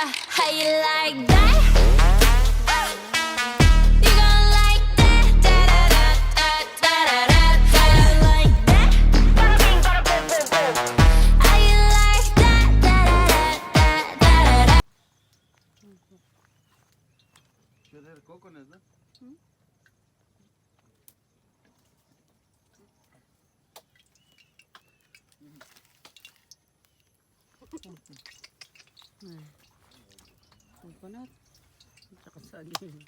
How you like that? You gon' like that? Da da da da da da da. How you like that? Bada bing, bada boom, boom, boom. How you like that? Da da da da da da. Şöyle coconut, no? Coconut. Tsaka saging.